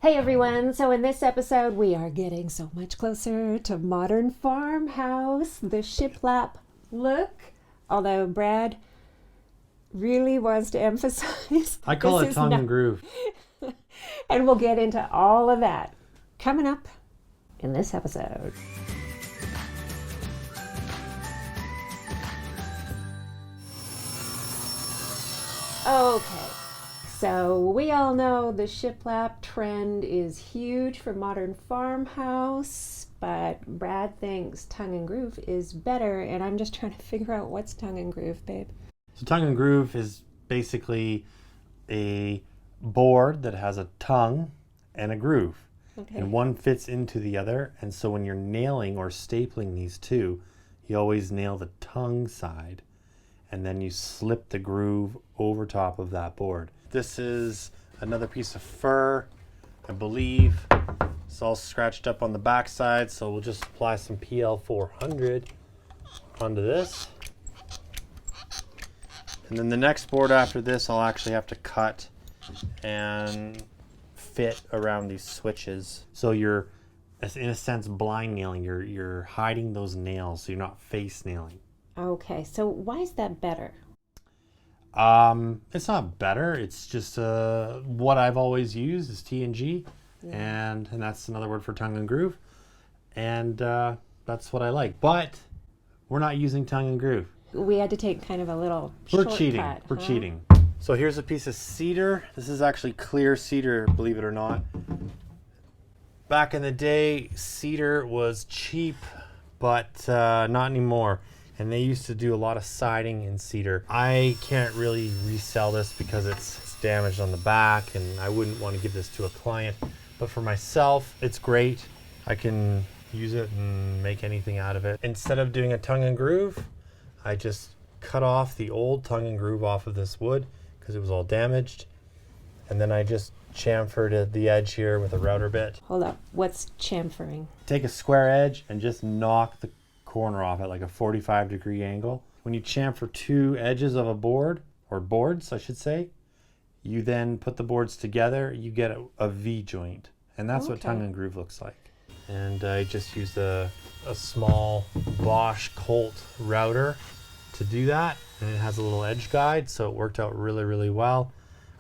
Hey everyone, so in this episode we are getting so much closer to Modern Farmhouse, the Shiplap look, although Brad really wants to emphasize I call this it is tongue not- and groove. and we'll get into all of that coming up in this episode. Okay. So we all know the shiplap trend is huge for Modern Farmhouse, but Brad thinks tongue and groove is better, and I'm just trying to figure out what's tongue and groove, babe. So tongue and groove is basically a board that has a tongue and a groove. Okay. And one fits into the other. And so when you're nailing or stapling these two, you always nail the tongue side and then you slip the groove over top of that board. This is another piece of fir, I believe. It's all scratched up on the back side, so we'll just apply some PL 400 onto this. And then the next board after this, I'll actually have to cut and fit around these switches. So you're, in a sense, blind nailing. You're hiding those nails, so you're not face nailing. Okay, so why is that better? It's not better. It's just what I've always used is T&G, and that's another word for tongue and groove, and that's what I like. But we're not using tongue and groove. We had to take kind of a little We're shortcut. cheating. We're cheating. So here's a piece of cedar. This is actually clear cedar, believe it or not. Back in the day, cedar was cheap, but not anymore. And they used to do a lot of siding in cedar. I can't really resell this because it's damaged on the back, and I wouldn't want to give this to a client. But for myself, it's great. I can use it and make anything out of it. Instead of doing a tongue and groove, I just cut off the old tongue and groove off of this wood because it was all damaged. And then I just chamfered at the edge here with a router bit. Hold up, what's chamfering? Take a square edge and just knock the corner off at like a 45-degree angle. When you chamfer two edges of a board, or boards I should say, you then put the boards together, you get a V joint. And that's what tongue and groove looks like. And I just used a small Bosch Colt router to do that, and it has a little edge guide, so it worked out really, really well.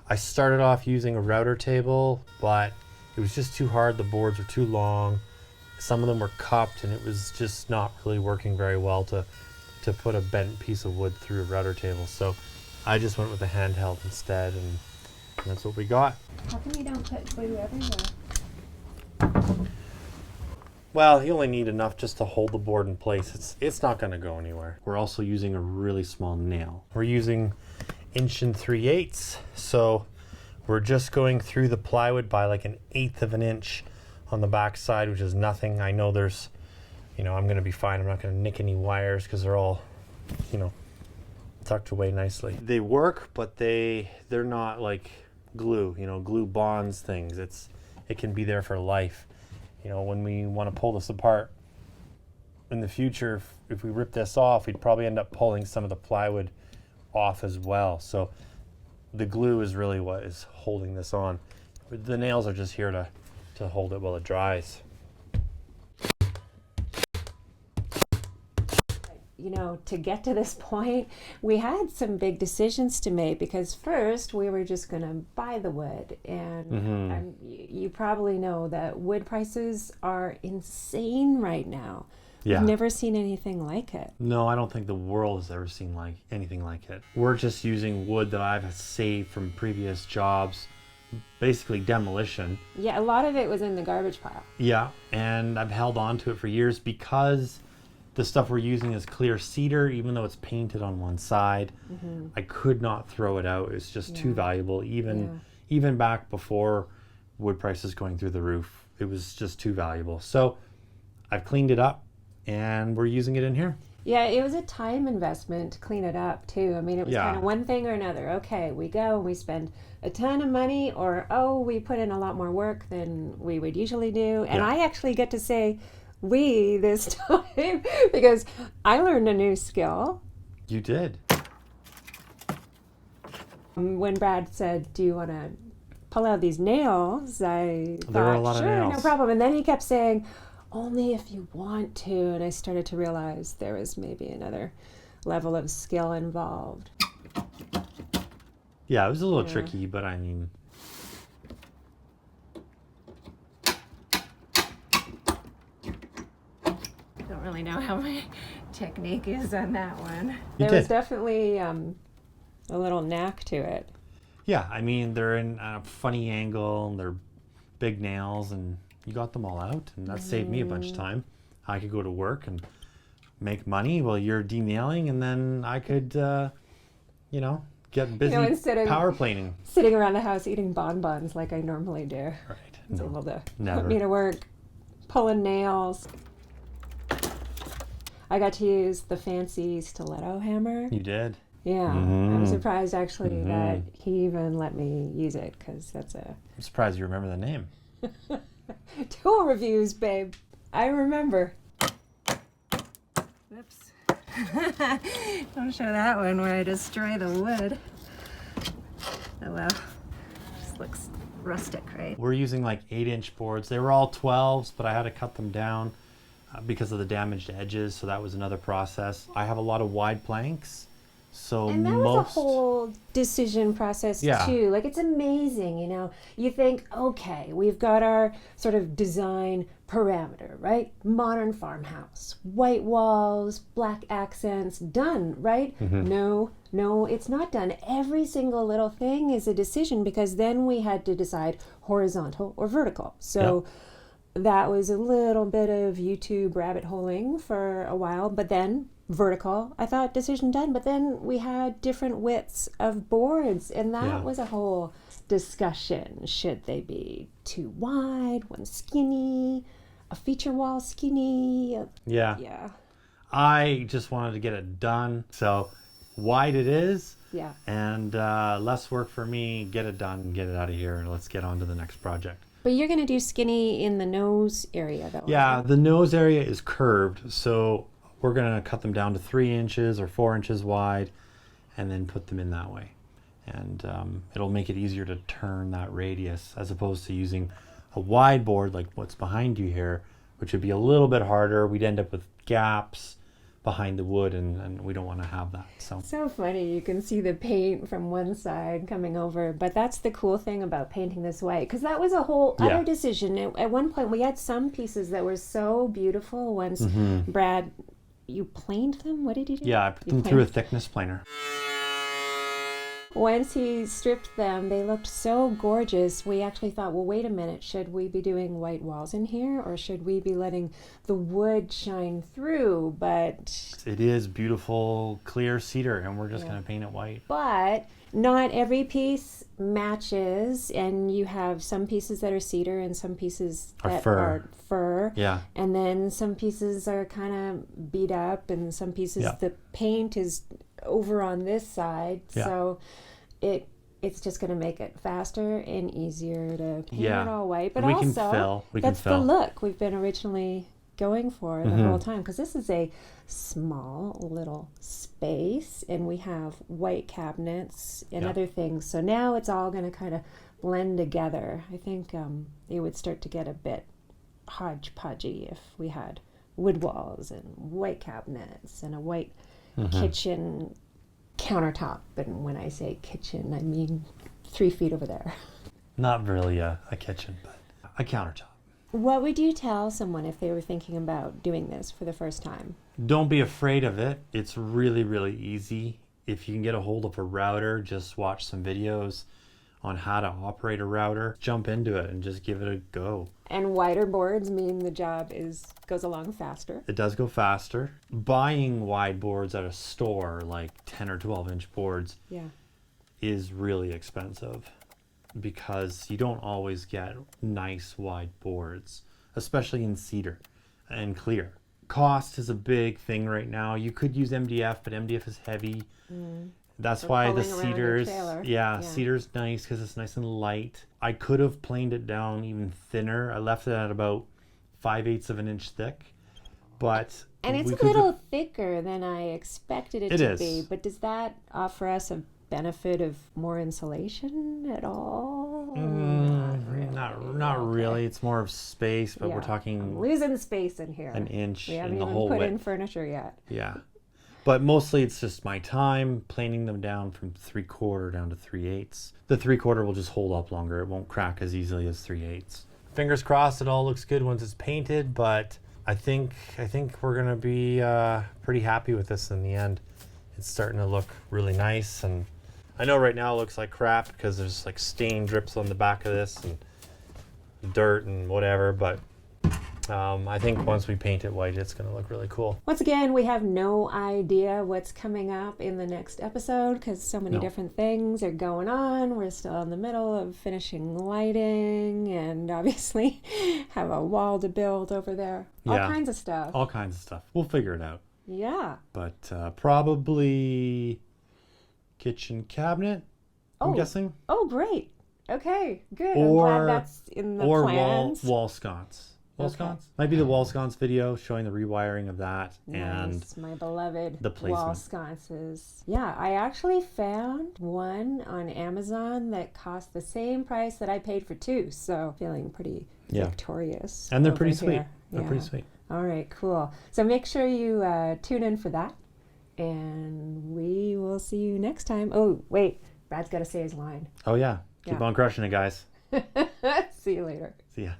I started off using a router table, but it was just too hard. The boards were too long. Some of them were cupped, and it was just not really working very well to put a bent piece of wood through a router table. So I just went with a handheld instead, and that's what we got. How come you don't put glue everywhere? Well, you only need enough just to hold the board in place. It's not going to go anywhere. We're also using a really small nail. We're using 1 3/8, so we're just going through the plywood by like 1/8 of an inch on the back side, which is nothing. I know there's, I'm going to be fine. I'm not going to nick any wires because they're all, tucked away nicely. They work, but they're not like glue. Glue bonds things. It can be there for life. When we want to pull this apart in the future, if we rip this off, we'd probably end up pulling some of the plywood off as well. So the glue is really what is holding this on. The nails are just here to hold it while it dries. To get to this point, we had some big decisions to make, because first we were just going to buy the wood, and you probably know that wood prices are insane right now. Yeah. I've never seen anything like it. No, I don't think the world has ever seen anything like it. We're just using wood that I've saved from previous jobs, basically demolition. Yeah, a lot of it was in the garbage pile. Yeah, and I've held on to it for years because the stuff we're using is clear cedar, even though it's painted on one side. I could not throw it out. It's just too valuable. Even back before wood prices going through the roof, it was just too valuable. So I've cleaned it up, and we're using it in here. Yeah, it was a time investment to clean it up too. I mean, it was kind of one thing or another. Okay, we go and we spend a ton of money, or we put in a lot more work than we would usually do. And I actually get to say we this time because I learned a new skill. You did. When Brad said, do you want to pull out these nails, I There were a thought, lot of sure, no nails. problem. And then he kept saying, only if you want to. And I started to realize there was maybe another level of skill involved. Yeah, it was a little tricky, but I mean... Don't really know how my technique is on that one. You There was did. definitely a little knack to it. Yeah, I mean, they're in a funny angle, and they're big nails, and you got them all out, and that saved me a bunch of time. I could go to work and make money while you're denailing, and then I could, get busy instead of power planing. sitting around the house eating bonbons like I normally do. Right. He was able to never. put me to work, pulling nails. I got to use the fancy stiletto hammer. You did. Yeah, Mhm. I'm surprised actually Mhm. that he even let me use it because that's a I'm surprised you remember the name. tool reviews, babe. I remember. Whoops. Don't show that one where I destroy the wood. Oh well. Just looks rustic, right? We're using like 8-inch boards. They were all 12s, but I had to cut them down because of the damaged edges, so that was another process. I have a lot of wide planks, so And that was a whole decision process too. Like, it's amazing, You think, okay, we've got our sort of design parameter, right? Modern farmhouse, white walls, black accents, done, right? No, it's not done. Every single little thing is a decision because then we had to decide horizontal or vertical. So that was a little bit of YouTube rabbit holing for a while, but then vertical, I thought decision done, but then we had different widths of boards, and that was a whole discussion. Should they be too wide, one skinny, a feature wall skinny? Yeah. I just wanted to get it done, so wide it is. Yeah. And less work for me. Get it done, get it out of here, and let's get on to the next project. But you're going to do skinny in the nose area, though. Yeah, the nose area is curved, so we're going to cut them down to 3 inches or 4 inches wide and then put them in that way. And it'll make it easier to turn that radius as opposed to using a wide board like what's behind you here, which would be a little bit harder. We'd end up with gaps behind the wood, and we don't want to have that. So funny, you can see the paint from one side coming over, but that's the cool thing about painting this white, because that was a whole other decision. At one point we had some pieces that were so beautiful. Once Brad, you planed them? What did you do? Yeah, I put them through a thickness planer. Once he stripped them, they looked so gorgeous. We actually thought, well, wait a minute, should we be doing white walls in here, or should we be letting the wood shine through? But it is beautiful, clear cedar, and we're just going to paint it white. But not every piece matches, and you have some pieces that are cedar and some pieces that are fir. Yeah. And then some pieces are kind of beat up, and some pieces the paint is over on this side. So it's just going to make it faster and easier to paint it all white. But also, that's the look we've been originally going for the whole time, because this is a small little space and we have white cabinets and other things. So now it's all going to kind of blend together. I think it would start to get a bit hodgepodgey if we had wood walls and white cabinets and a white kitchen countertop. And when I say kitchen, I mean 3 feet over there. Not really a kitchen, but a countertop. What would you tell someone if they were thinking about doing this for the first time? Don't be afraid of it. It's really, really easy. If you can get a hold of a router, just watch some videos on how to operate a router. Jump into it and just give it a go. And wider boards mean the job goes along faster. It does go faster. Buying wide boards at a store, like 10 or 12 inch boards, is really expensive, because you don't always get nice wide boards, especially in cedar and clear. Cost is a big thing right now. You could use MDF, but MDF is heavy. That's why the cedars, cedar's nice because it's nice and light. I could have planed it down even thinner. I left it at about 5/8 of an inch thick, but and it's a little thicker than I expected it to be. But does that offer us a benefit of more insulation at all? Not really. It's more of space, but we're talking I'm losing space in here. an inch we in haven't the even whole put width. in furniture yet. Yeah. But mostly it's just my time planing them down from 3/4 down to 3/8. The 3/4 will just hold up longer. It won't crack as easily as 3/8. Fingers crossed it all looks good once it's painted, but I think we're gonna be pretty happy with this in the end. It's starting to look really nice, and I know right now it looks like crap because there's like stain drips on the back of this and dirt and whatever, but I think once we paint it white, it's going to look really cool. Once again, we have no idea what's coming up in the next episode because so many different things are going on. We're still in the middle of finishing lighting and obviously have a wall to build over there. All kinds of stuff. All kinds of stuff. We'll figure it out. Yeah. But probably kitchen cabinet, I'm guessing. Oh, great. Okay, good. I'm glad that's in the plans. Wall sconce. Wall sconce? Might be the wall sconce video showing the rewiring of that. Nice, and my beloved the placement. wall sconces. Yeah, I actually found one on Amazon that cost the same price that I paid for two, so feeling pretty victorious. And they're pretty sweet. Here. They're pretty sweet. All right, cool. So make sure you tune in for that, and we will see you next time. Oh, wait, Brad's got to say his line. Oh, yeah. Keep on crushing it, guys. See you later. See ya.